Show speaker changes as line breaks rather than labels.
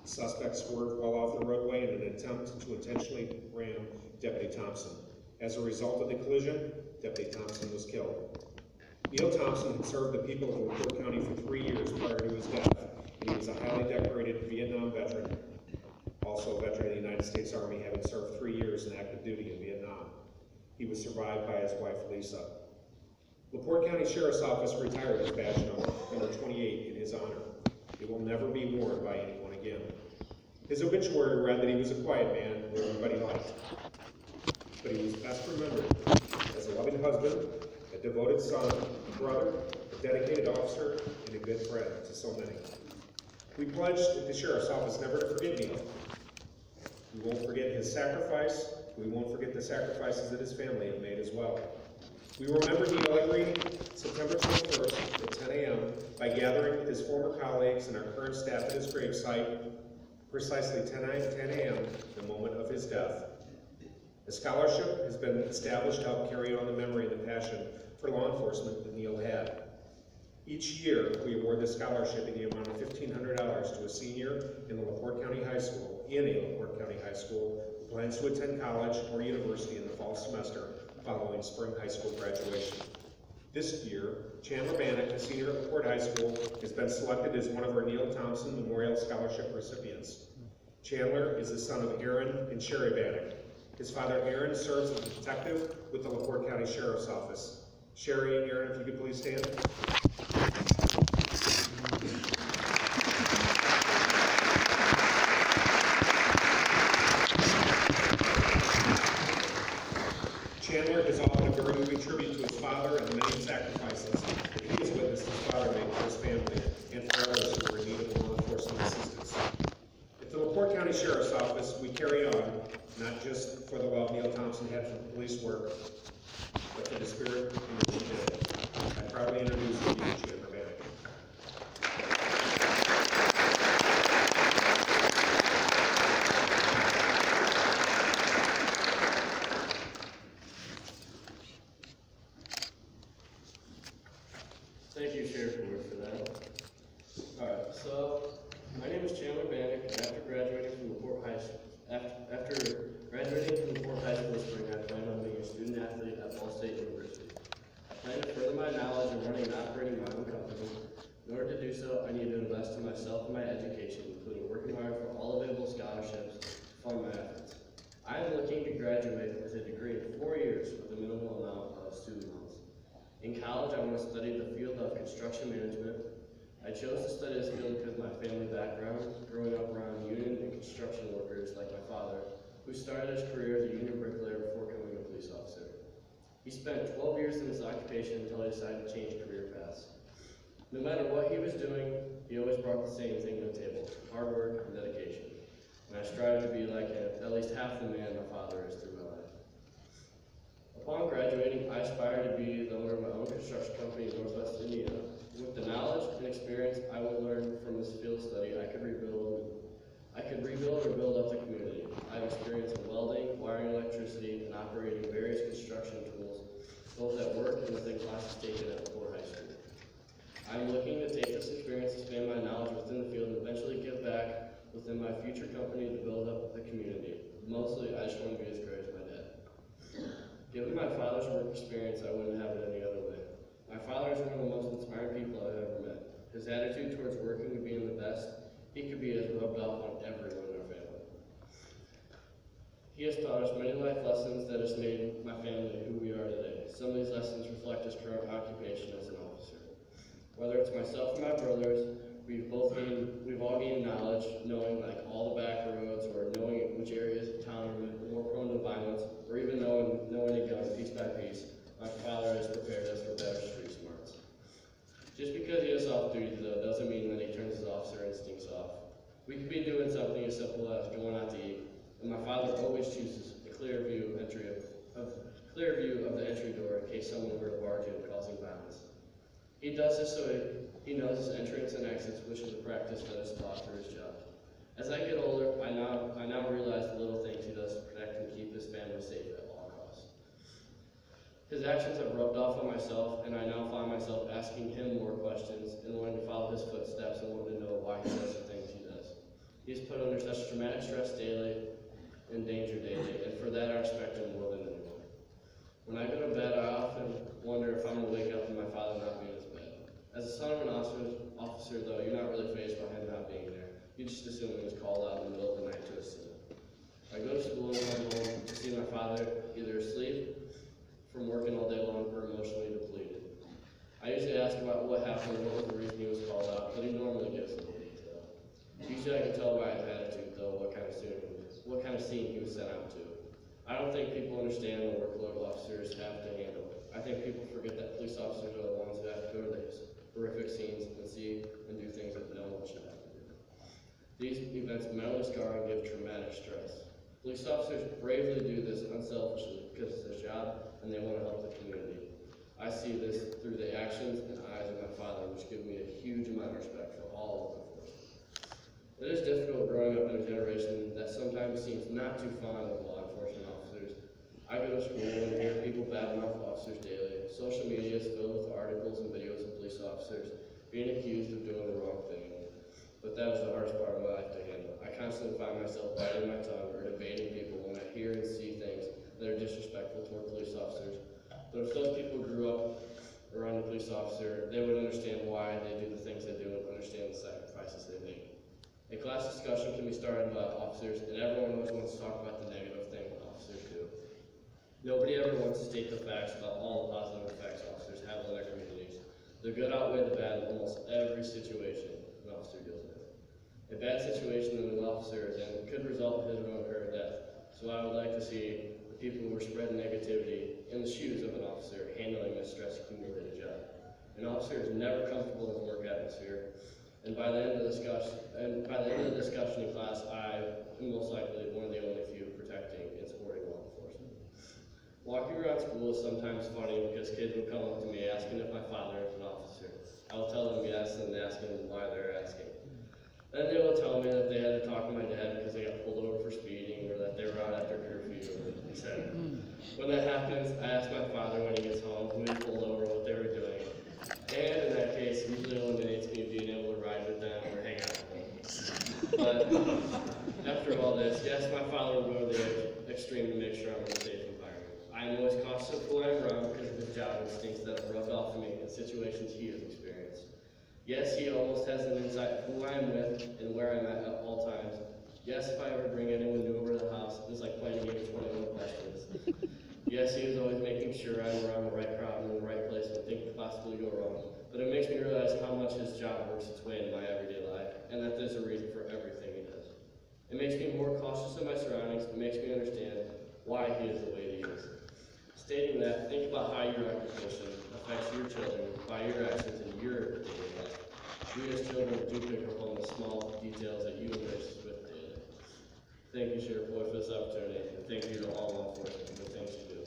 The suspect swerved well off the roadway in an attempt to intentionally ram Deputy Thompson. As a result of the collision, Deputy Thompson was killed. Neil Thompson had served the people of LaPorte County for 3 years prior to his death, and he was a highly decorated Vietnam veteran, also a veteran of the United States Army, having served 3 years in active duty in Vietnam. He was survived by his wife, Lisa. LaPorte County Sheriff's Office retired his badge number 28 in his honor. It will never be worn by anyone again. His obituary read that he was a quiet man who everybody liked, but he was best remembered as a loving husband, a devoted son, a brother, a dedicated officer, and a good friend to so many. We pledged at the Sheriff's Office never to forget Neil. We won't forget his sacrifice. We won't forget the sacrifices that his family have made as well. We remember Neil every September 21st at 10 a.m. by gathering with his former colleagues and our current staff at his gravesite, precisely 10 a.m., the moment of his death. A scholarship has been established to help carry on the memory and the passion for law enforcement that Neil had. Each year, we award this scholarship in the amount of $1,500 to a senior in a LaPorte County High School who plans to attend college or university in the fall semester following spring high school graduation. This year, Chandler Banic, a senior at LaPorte High School, has been selected as one of our Neil Thompson Memorial Scholarship recipients. Chandler is the son of Aaron and Sherry Banic. His father, Aaron, serves as a detective with the LaPorte County Sheriff's Office. Sherry and Aaron, if you could please stand. Chandler has often a very moving tribute to his father and the many sacrifices that he has witnessed his father make for his family and for others who are in need of law enforcement assistance. At the LaPorte County Sheriff's Office, we carry on, not just for the love Neil Thompson had for police work, but for the spirit in which he did it. I proudly introduce you to Chandler Banic.
Thank you, Sheriff Ward, for that. Alright, so my name is Chandler Banic, and after graduating from LaPorte High School, this spring, I plan on being a student athlete at Ball State University. I plan to further my knowledge in running and operating my own company. In order to do so, I need to invest in myself and my education, including working hard for all available scholarships to fund my efforts. I am looking to graduate with a degree in 4 years with a minimal amount of student loans. In college, I want to study the field of construction management. I chose to study this field because of my family background, growing up around union and construction workers like my father, who started his career as a union bricklayer before becoming a police officer. He spent 12 years in this occupation until he decided to change career paths. No matter what he was doing, he always brought the same thing to the table: hard work and dedication. And I strive to be like him, at least half the man my father is through my life. Upon graduating, I aspire to be the owner of my own construction company in Northwest Indiana. With the knowledge and experience I will learn from this field study, I could rebuild or build up the community. I have experience in welding, wiring electricity, and operating various construction tools, both at work and within classes taken at LaPorte High School. I am looking to take this experience, expand my knowledge within the field, and eventually give back within my future company to build up the community. Mostly, I just want to be as great as my dad. Given my father's work experience, I wouldn't have it any other way. My father is one of the most inspiring people I've ever met. His attitude towards working and being the best he could be has rubbed off on everyone in our family. He has taught us many life lessons that has made my family who we are today. Some of these lessons reflect his current occupation as an officer. Whether it's myself and my brothers, we've all gained knowledge, knowing like all the back roads, or knowing which areas of town are more prone to violence, or even knowing a gun piece by piece. My father has prepared us for better street smarts. Just because he is off duty, though, doesn't mean that he turns his officer instincts off. We could be doing something as simple as going out to eat, and my father always chooses a clear view of the entry door in case someone were to barge in, causing violence. He does this so he knows his entrance and exits, which is a practice that is taught through his job. As I get older, I now realize the little things he does to protect and keep his family safe at all costs. His actions have rubbed off on myself, and I now find myself asking him more questions and wanting to follow his footsteps and wanting to know why he does the things he does. He He's put under such traumatic stress daily and danger daily, and for that I respect him more than anyone. When I go to bed, I often wonder if I'm going to wake up and my father not be in his bed. As a son of an officer, though, you're not really fazed by him not being there. You just assume he was called out in the middle of the night to assist. I go to school and come home to see my father either asleep from working all day long or emotionally depleted. I usually ask about what happened and what was the reason he was called out, but he normally gives a little detail. Usually I can tell by his attitude, though, what kind of scene he was sent out to. I don't think people understand the workload officers have to handle. I think people forget that police officers are the ones who have to go to these horrific scenes and see and do things that no one should have to do. These events mentally scar and give traumatic stress. Police officers bravely do this unselfishly because it's their job and they want to help the community. I see this through the actions and eyes of my father, which give me a huge amount of respect for all law enforcement. It is difficult growing up in a generation that sometimes seems not too fond of law enforcement officers. I go to school and hear people badmouth officers daily. Social media is filled with articles and videos of police officers being accused of doing the wrong thing. But that is the hardest part of my life to handle. I constantly find myself biting my tongue or debating people when I hear and see things that are disrespectful toward police officers. But if those people grew up around a police officer, they would understand why they do the things they do and understand the sacrifices they make. A class discussion can be started about officers, and everyone always wants to talk about the negative things officers do. Nobody ever wants to state the facts about all the positive effects officers have on their communities. The good outweigh the bad in almost every situation an officer deals with. A bad situation that an officer is in could result in his or her death, so I would like to see the people who are spreading negativity in the shoes of an officer handling this stress-accumulated job. An officer is never comfortable in the work atmosphere, and by the end of the discussion in class, I am most likely one of the only few protecting and supporting law enforcement. Walking around school is sometimes funny because kids will come up to me asking if my father is an officer. I will tell them yes and ask them why they're asking. Then they will tell me that they had to talk to my dad because they got pulled over for speeding or that they were out after curfew, etc. When that happens, I ask my father when he gets home who he pulled over, what they were doing. And in that case, it usually eliminates me being able to ride with them or hang out with them. But after all this, yes, my father will go to the extreme to make sure I'm in a safe environment. I am always cautious of who I'm around because of his job instincts that have rubbed off on me in situations he has experienced. Yes, he almost has an insight of who I am with and where I'm at all times. Yes, if I ever bring anyone new over to the house, it's like playing a game of 21 questions. Yes, he is always making sure I'm around the right crowd and in the right place when things could possibly go wrong. But it makes me realize how much his job works its way into my everyday life, and that there's a reason for everything he does. It makes me more cautious of my surroundings. It makes me understand why he is the way he is. Stating that, think about how your occupation affects your children by your actions in your daily life. We as children do pick up on the small details that you embrace with daily. Thank you, Sheriff Boyd, for this opportunity, and thank you to all law enforcement for the things you do.